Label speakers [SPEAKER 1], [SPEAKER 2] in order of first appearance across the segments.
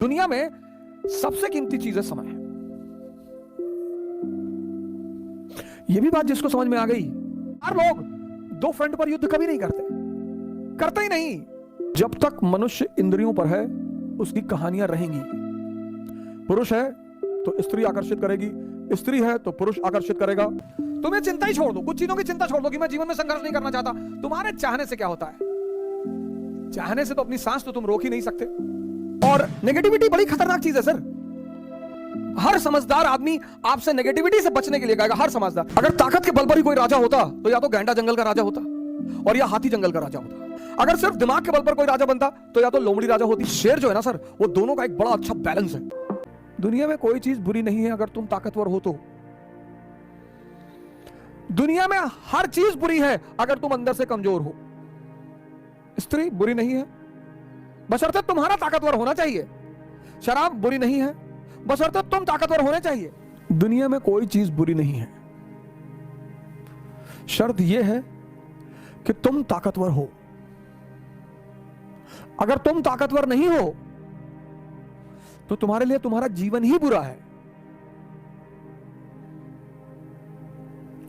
[SPEAKER 1] दुनिया में सबसे कीमती चीज है समय। यह भी बात जिसको समझ में आ गई, हर लोग दो फ्रंट पर युद्ध कभी नहीं करते ही नहीं। जब तक मनुष्य इंद्रियों पर है उसकी कहानियां रहेंगी। पुरुष है तो स्त्री आकर्षित करेगी, स्त्री है तो पुरुष आकर्षित करेगा। तुम्हें चिंता ही छोड़ दो, कुछ चीजों की चिंता छोड़ दो कि मैं जीवन में संघर्ष नहीं करना चाहता। तुम्हारे चाहने से क्या होता है? चाहने से तो अपनी सांस तो तुम रोक ही नहीं सकते। और नेगेटिविटी बड़ी खतरनाक चीज है सर। हर समझदार आदमी आपसे नेगेटिविटी से बचने के लिए कहेगा। हर समझदार, अगर ताकत के बल पर ही कोई राजा होता तो या तो गैंडा जंगल का राजा होता और या हाथी जंगल का राजा होता। अगर सिर्फ दिमाग के बल पर कोई राजा बनता तो या तो लोमड़ी राजा होती। शेर जो है ना सर, वो दोनों का एक बड़ा अच्छा बैलेंस है। दुनिया में कोई चीज बुरी नहीं है अगर तुम ताकतवर हो तो। दुनिया में हर चीज बुरी है अगर तुम अंदर से कमजोर हो। स्त्री बुरी नहीं है बशर्ते तुम्हारा ताकतवर होना चाहिए। शराब बुरी नहीं है बशर्ते तुम ताकतवर होने चाहिए। दुनिया में कोई चीज बुरी नहीं है, शर्त यह है कि तुम ताकतवर हो। अगर तुम ताकतवर नहीं हो तो तुम्हारे लिए तुम्हारा जीवन ही बुरा है।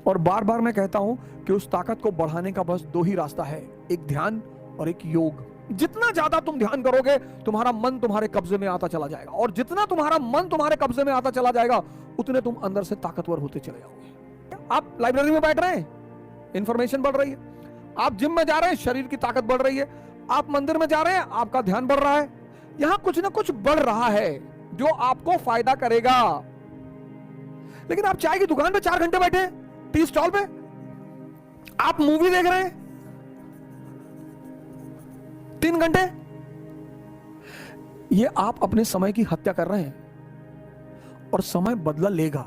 [SPEAKER 1] और बार बार मैं कहता हूं कि उस ताकत को बढ़ाने का बस दो ही रास्ता है, एक ध्यान और एक योग। जितना ज्यादा तुम ध्यान करोगे तुम्हारा मन तुम्हारे कब्जे में आता चला जाएगा, और जितना तुम्हारा मन तुम्हारे कब्जे में आता चला जाएगा उतने तुम अंदर से ताकतवर होते चले जाओगे। आप लाइब्रेरी में बैठ रहे हैं, इंफॉर्मेशन बढ़ रही है। आप जिम में जा रहे हैं, शरीर की ताकत बढ़ रही है। आप मंदिर में जा रहे हैं, आपका ध्यान बढ़ रहा है। यहां कुछ ना कुछ बढ़ रहा है जो आपको फायदा करेगा। लेकिन आप चाय की दुकान पे 4 घंटे बैठे, टी स्टॉल पे आप मूवी देख रहे हैं 3 घंटे, ये आप अपने समय की हत्या कर रहे हैं। और समय बदला लेगा।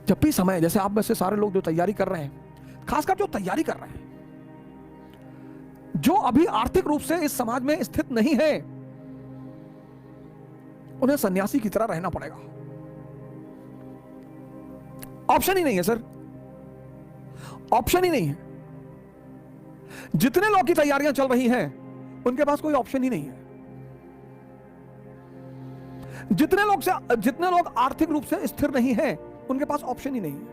[SPEAKER 1] जब भी समय, जैसे आप में से सारे लोग जो तैयारी कर रहे हैं, खासकर जो तैयारी कर रहे हैं, जो अभी आर्थिक रूप से इस समाज में स्थित नहीं है, उन्हें सन्यासी की तरह रहना पड़ेगा। ऑप्शन ही नहीं है सर, ऑप्शन ही नहीं है। जितने लोग की तैयारियां चल रही हैं उनके पास कोई ऑप्शन ही नहीं है। जितने लोग आर्थिक रूप से स्थिर नहीं हैं उनके पास ऑप्शन ही नहीं है।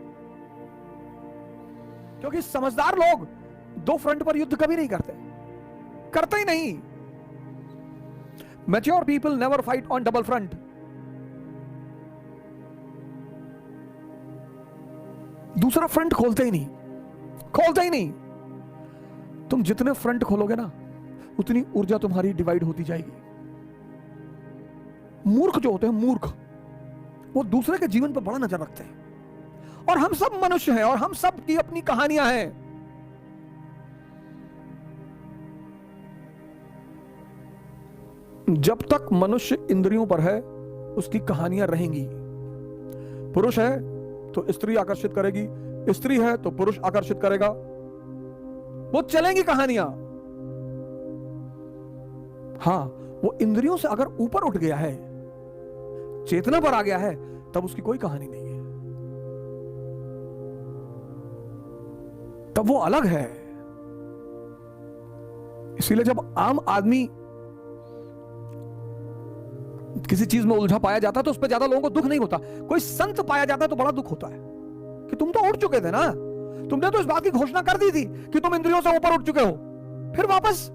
[SPEAKER 1] क्योंकि समझदार लोग दो फ्रंट पर युद्ध कभी नहीं करते ही नहीं। Mature people never fight on double front. दूसरा फ्रंट खोलते ही नहीं। तुम जितने फ्रंट खोलोगे ना उतनी ऊर्जा तुम्हारी डिवाइड होती जाएगी। मूर्ख जो होते हैं, मूर्ख, वो दूसरे के जीवन पर बड़ा नजर रखते हैं। और हम सब मनुष्य हैं और हम सब की अपनी कहानियां हैं। जब तक मनुष्य इंद्रियों पर है उसकी कहानियां रहेंगी। पुरुष है तो स्त्री आकर्षित करेगी, स्त्री है तो पुरुष आकर्षित करेगा। वो चलेंगी कहानियां। हां, वो इंद्रियों से अगर ऊपर उठ गया है, चेतना पर आ गया है, तब उसकी कोई कहानी नहीं है, तब वो अलग है। इसीलिए जब आम आदमी किसी चीज में उलझा पाया जाता है तो उस पर ज्यादा लोगों को दुख नहीं होता। कोई संत पाया जाता है तो बड़ा दुख होता है कि तुम तो उठ चुके थे ना, तुमने तो इस बात की घोषणा कर दी थी कि तुम इंद्रियों से ऊपर उठ चुके हो, फिर वापस